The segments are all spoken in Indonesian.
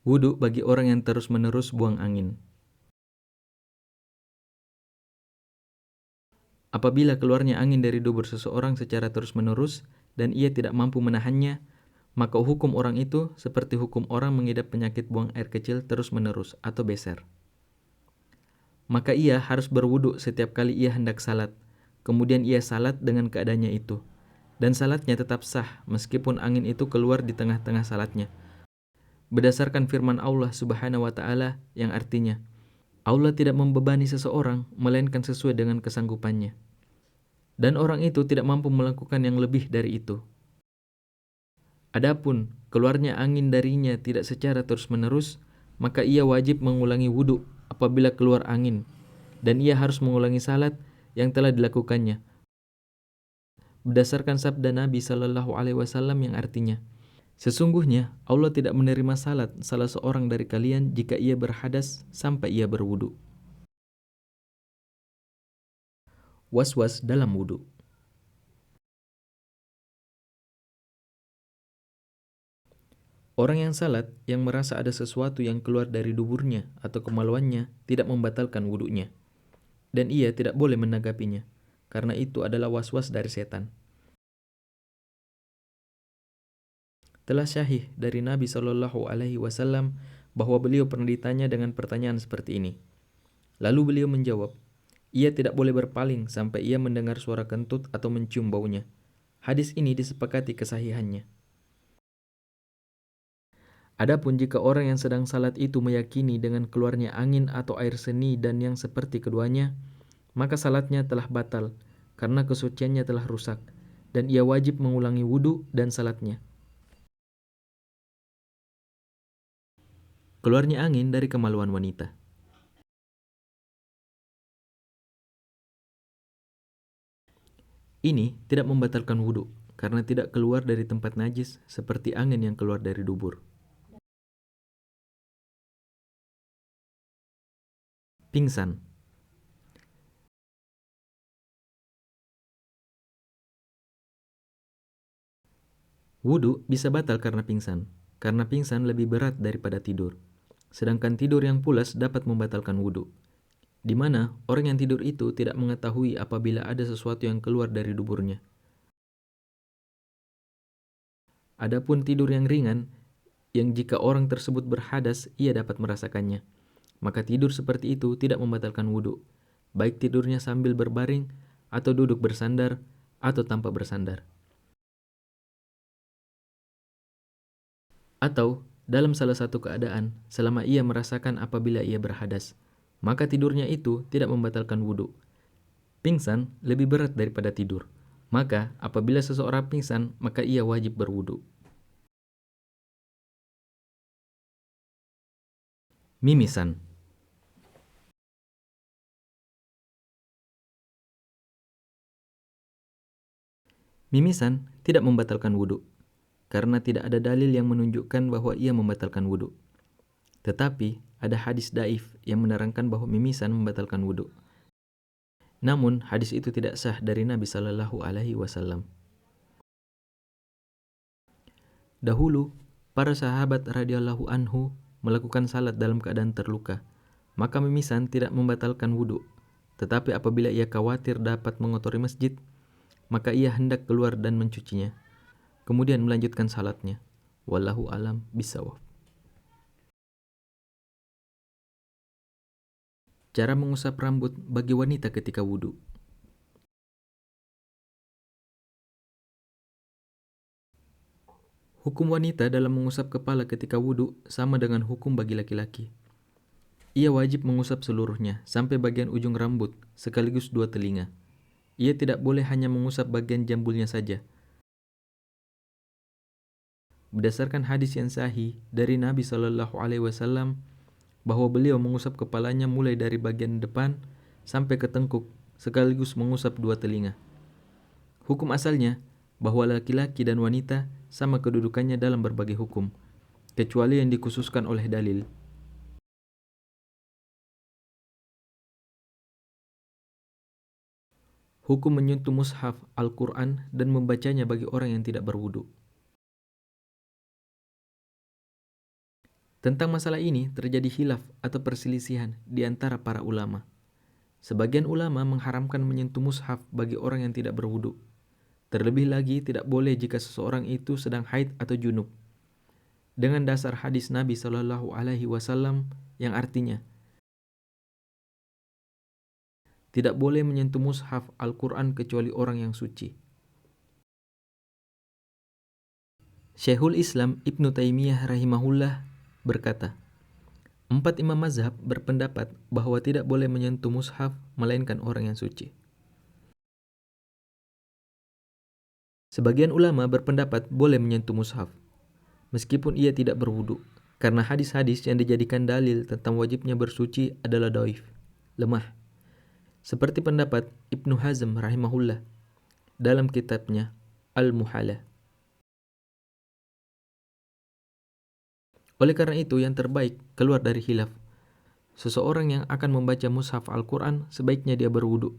Wudu bagi orang yang terus-menerus buang angin. Apabila keluarnya angin dari dubur seseorang secara terus-menerus dan ia tidak mampu menahannya, maka hukum orang itu seperti hukum orang mengidap penyakit buang air kecil terus-menerus atau beser. Maka ia harus berwudu setiap kali ia hendak salat. Kemudian ia salat dengan keadaannya itu. Dan salatnya tetap sah meskipun angin itu keluar di tengah-tengah salatnya. Berdasarkan firman Allah Subhanahu wa taala yang artinya, Allah tidak membebani seseorang melainkan sesuai dengan kesanggupannya. Dan orang itu tidak mampu melakukan yang lebih dari itu. Adapun keluarnya angin darinya tidak secara terus-menerus, maka ia wajib mengulangi wudu apabila keluar angin, dan ia harus mengulangi salat yang telah dilakukannya. Berdasarkan sabda Nabi Shallallahu Alaihi Wasallam yang artinya, sesungguhnya Allah tidak menerima salat salah seorang dari kalian jika ia berhadas sampai ia berwudu. Was-was dalam wudu. Orang yang salat yang merasa ada sesuatu yang keluar dari duburnya atau kemaluannya tidak membatalkan wudunya, dan ia tidak boleh menanggapinya, karena itu adalah was-was dari setan. Telah syahih dari Nabi Shallallahu Alaihi Wasallam bahwa beliau pernah ditanya dengan pertanyaan seperti ini. Lalu beliau menjawab, ia tidak boleh berpaling sampai ia mendengar suara kentut atau mencium baunya. Hadis ini disepakati kesahihannya. Adapun jika orang yang sedang salat itu meyakini dengan keluarnya angin atau air seni dan yang seperti keduanya, maka salatnya telah batal karena kesuciannya telah rusak, dan ia wajib mengulangi wudu dan salatnya. Keluarnya angin dari kemaluan wanita. Ini tidak membatalkan wudu karena tidak keluar dari tempat najis seperti angin yang keluar dari dubur. Pingsan. Wudu bisa batal karena pingsan lebih berat daripada tidur. Sedangkan tidur yang pulas dapat membatalkan wudu, di mana orang yang tidur itu tidak mengetahui apabila ada sesuatu yang keluar dari duburnya. Adapun tidur yang ringan, yang jika orang tersebut berhadas, ia dapat merasakannya. Maka tidur seperti itu tidak membatalkan wudu, baik tidurnya sambil berbaring, atau duduk bersandar, atau tanpa bersandar. Atau dalam salah satu keadaan, selama ia merasakan apabila ia berhadas, maka tidurnya itu tidak membatalkan wudu. Pingsan lebih berat daripada tidur. Maka apabila seseorang pingsan, maka ia wajib berwudu. Mimisan. Mimisan tidak membatalkan wudu, karena tidak ada dalil yang menunjukkan bahwa ia membatalkan wudu. Tetapi ada hadis daif yang menerangkan bahwa mimisan membatalkan wudu. Namun hadis itu tidak sah dari Nabi Shallallahu Alaihi Wasallam. Dahulu, para sahabat radhiyallahu anhu melakukan salat dalam keadaan terluka, maka mimisan tidak membatalkan wudu. Tetapi apabila ia khawatir dapat mengotori masjid, maka ia hendak keluar dan mencucinya, kemudian melanjutkan salatnya. Wallahu alam bisawab. Cara mengusap rambut bagi wanita ketika wudu. Hukum wanita dalam mengusap kepala ketika wudu sama dengan hukum bagi laki-laki. Ia wajib mengusap seluruhnya sampai bagian ujung rambut sekaligus dua telinga. Ia tidak boleh hanya mengusap bagian jambulnya saja. Berdasarkan hadis yang sahih dari Nabi Shallallahu Alaihi Wasallam bahwa beliau mengusap kepalanya mulai dari bagian depan sampai ke tengkuk sekaligus mengusap dua telinga. Hukum asalnya bahwa laki-laki dan wanita sama kedudukannya dalam berbagai hukum, kecuali yang dikhususkan oleh dalil. Hukum menyentuh mushaf Al-Quran dan membacanya bagi orang yang tidak berwudu. Tentang masalah ini terjadi khilaf atau perselisihan di antara para ulama. Sebagian ulama mengharamkan menyentuh mushaf bagi orang yang tidak berwudu. Terlebih lagi tidak boleh jika seseorang itu sedang haid atau junub. Dengan dasar hadis Nabi Shallallahu Alaihi Wasallam yang artinya tidak boleh menyentuh mushaf Al-Quran kecuali orang yang suci. Syekhul Islam Ibnu Taimiyah rahimahullah berkata, 4 imam mazhab berpendapat bahwa tidak boleh menyentuh mushaf melainkan orang yang suci. Sebagian ulama berpendapat boleh menyentuh mushaf, meskipun ia tidak berwudu, karena hadis-hadis yang dijadikan dalil tentang wajibnya bersuci adalah dhaif, lemah. Seperti pendapat Ibnu Hazm rahimahullah dalam kitabnya Al-Muhallah. Oleh karena itu yang terbaik keluar dari khilaf. Seseorang yang akan membaca mushaf Al-Quran sebaiknya dia berwudu.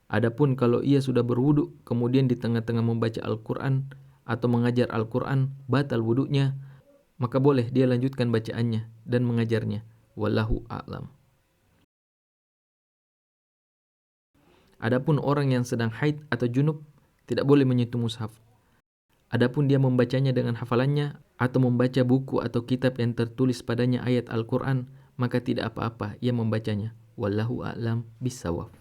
Adapun kalau ia sudah berwudu kemudian di tengah-tengah membaca Al-Quran atau mengajar Al-Quran batal wudunya, maka boleh dia lanjutkan bacaannya dan mengajarnya. Wallahu a'lam. Adapun orang yang sedang haid atau junub tidak boleh menyentuh mushaf. Adapun dia membacanya dengan hafalannya atau membaca buku atau kitab yang tertulis padanya ayat Al-Quran, maka tidak apa-apa ia membacanya. Wallahu a'lam bissawab.